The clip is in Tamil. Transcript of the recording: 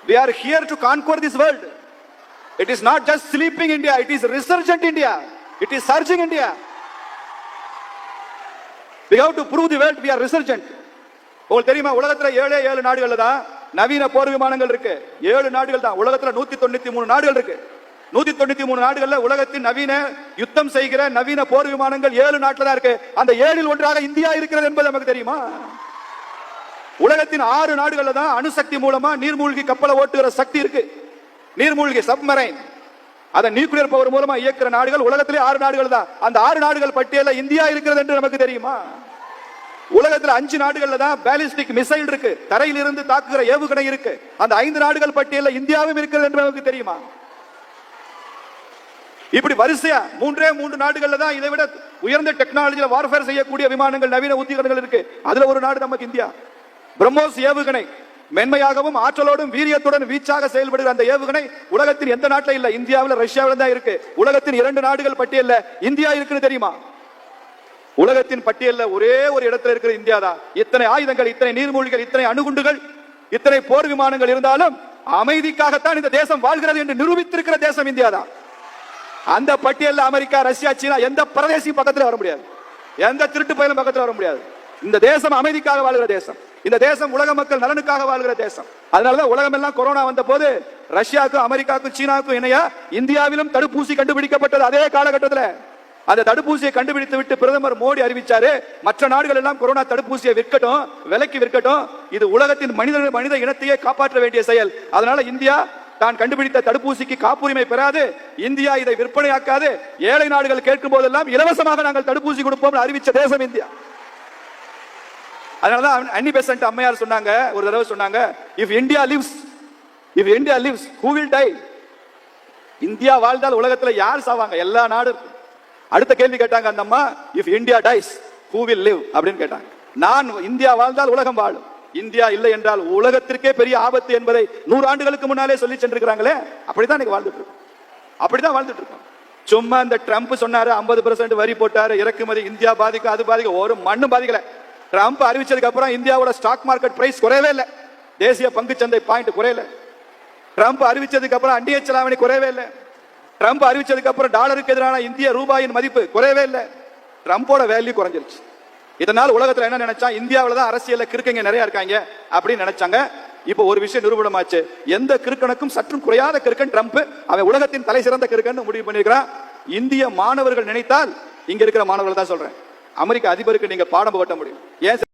We are here to conquer this world. It is not just sleeping India, it is resurgent India. It is surging India. We have to prove the world we are resurgent. உங்களுக்கு தெரியுமா, உலகத்துல 7 நாடுகள்ல தான் நவீன போர் விமானங்கள் இருக்கு. 7 நாடுகள் தான். உலகத்துல 193 நாடுகள் இருக்கு. 193 நாடுகள்ல உலகத்தின் நவீன யுத்தம் செய்கிற நவீன போர் விமானங்கள் 7 நாட்டுல தான் இருக்கு. அந்த 7இல் ஒன்றாக இந்தியா இருக்கிறது என்பது நமக்கு தெரியுமா? உலகத்தின் 6 நாடுகள்ல தான் அணுசக்தி மூலமா நீர்மூழ்கி கப்பலை ஓட்டுகிற சக்தி இருக்கு. நீர்மூழ்கி சப்மரைன், அதை நியூக்ளியர் பவர் மூலமா இயக்குற நாடுகள் உலகத்திலே 6 நாடுகள் தான். அந்த 6 நாடுகள் பட்டியல இந்தியா இருக்கிறது என்று நமக்கு தெரியுமா? உலகத்தில் 5 நாடுகள்ல தான் பாலிஸ்டிக் மிசைல் இருக்கு, தரையிலிருந்து தாக்குகிற ஏவுகணை இருக்கு. அந்த 5 நாடுகள் பட்டியலில் இந்தியாவும் இருக்கிறது என்று நமக்கு தெரியுமா? இப்படி வரிசையா 3 நாடுகள்ல தான் இதை விட உயர்ந்த டெக்னாலஜியில வார்ஃபேர் செய்யக்கூடிய விமானங்கள், நவீன உத்திகரணங்கள் இருக்கு. அதுல ஒரு நாடு நமக்கு இந்தியா. பிரம்மோஸ் ஏவுகணை மென்மையாகவும் ஆற்றலோடும் வீரியத்துடன் வீச்சாக செயல்படுகிற அந்த ஏவுகணை உலகத்தின் எந்த நாட்டில் இல்ல, இந்தியாவில் ரஷ்யாவில் தான் இருக்கு. உலகத்தின் 2 நாடுகள் பட்டியல்ல இந்தியா இருக்குன்னு தெரியுமா? உலகத்தின் பட்டியல்ல ஒரே ஒரு இடத்துல இருக்கிற இந்தியா தான். இத்தனை ஆயுதங்கள், இத்தனை நீர்மூழ்கிகள், இத்தனை அணுகுண்டுகள், இத்தனை போர் விமானங்கள் இருந்தாலும் அமைதிக்காகத்தான் இந்த தேசம் வாழ்கிறது என்று நிரூபித்திருக்கிற தேசம் இந்தியா தான். அந்த பட்டியல்ல அமெரிக்கா, ரஷ்யா, சீனா எந்த பிரதேசி பக்கத்துல வர முடியாது, எந்த திருட்டு பயிலும் பக்கத்துல வர முடியாது. இந்த தேசம் அமைதிக்காக வாழ்கிற தேசம். இந்த தேசம் உலக மக்கள் நலனுக்காக வாழ்கிற தேசம். அதனாலதான் உலகம் எல்லாம் கொரோனா வந்த போது ரஷ்யாவுக்கும் அமெரிக்காவுக்கும் சீனாவுக்கும் இணையா இந்தியாவிலும் தடுப்பூசி கண்டுபிடிக்கப்பட்டது. அதே காலகட்டத்தில் அந்த தடுப்பூசியை கண்டுபிடித்து விட்டு பிரதமர் மோடி அறிவிச்சாரு, மற்ற நாடுகள் எல்லாம் கொரோனா தடுப்பூசியை விற்கட்டும், விலைக்கு விற்கட்டும், இது உலகத்தின் மனித இனத்தையே காப்பாற்ற வேண்டிய செயல். அதனால இந்தியா தான் கண்டுபிடித்த தடுப்பூசிக்கு காப்புரிமை பெறாது, இந்தியா இதை விற்பனையாக்காது, ஏழை நாடுகள் கேட்கும் போதெல்லாம் இலவசமாக நாங்கள் தடுப்பூசி கொடுப்போம் அறிவிச்ச தேசம் இந்தியா. அதனாலதான் அன்னி பெசன்ட் அம்மையார் சொன்னாங்க, ஒரு தடவை சொன்னாங்க, if India lives who will die? India வாழ்ந்தால் உலகத்துல யார் சாவாங்க? எல்லா நாடும். அடுத்த கேள்வி கேட்டாங்க அந்த அம்மா, if India dies who will live அப்படின்னு கேட்டாங்க. நான் இந்தியா வாழ்ந்தால் உலகம் வாழும், இந்தியா இல்லை என்றால் உலகத்திற்கே பெரிய ஆபத்து என்பதை 100 ஆண்டுகளுக்கு முன்னாலே சொல்லி சென்றிருக்கிறாங்களே. அப்படிதான் இன்னைக்கு வாழ்ந்துட்டு இருக்கோம். அப்படிதான் வாழ்ந்துட்டு இருக்கோம். சும்மா இந்த ட்ரம்ப் சொன்னாரு 50% வரி போட்டாரு, இறக்குமதி இந்தியா பாதிக்கும், அது பாதிக்கும், ஒரு மண்ணும் பாதிக்கல. ட்ரம்ப் அறிவிச்சதுக்கு அப்புறம் இந்தியாவோட ஸ்டாக் மார்க்கெட் பிரைஸ் குறையவே இல்லை, தேசிய பங்கு சந்தை பாயிண்ட் குறையல. ட்ரம்ப் அறிவிச்சதுக்கு அப்புறம் அந்நிய செலாவணி குறையவே இல்லை. ட்ரம்ப் அறிவிச்சதுக்கு அப்புறம் டாலருக்கு எதிரான இந்திய ரூபாயின் மதிப்பு குறையவே இல்லை. ட்ரம்போட வேல்யூ குறைஞ்சிருச்சு. இதனால் உலகத்துல என்ன நினைச்சா, இந்தியாவில தான் அரசியல்ல கிறுக்கங்க நிறைய இருக்காங்க அப்படின்னு நினைச்சாங்க. இப்போ ஒரு விஷயம் நிரூபணமாச்சு, எந்த கிறுக்கனுக்கும் சற்றும் குறையாத கிறுக்கன் ட்ரம்ப். அவன் உலகத்தின் தலை சிறந்த கிறுக்கன் முடிவு பண்ணிருக்கிறான். இந்திய மாணவர்கள் நினைத்தால், இங்க இருக்கிற மாணவர்கள் தான் சொல்றேன், அமெரிக்க அதிபருக்கு நீங்க பாடம் புகட்ட முடியும். ஏன்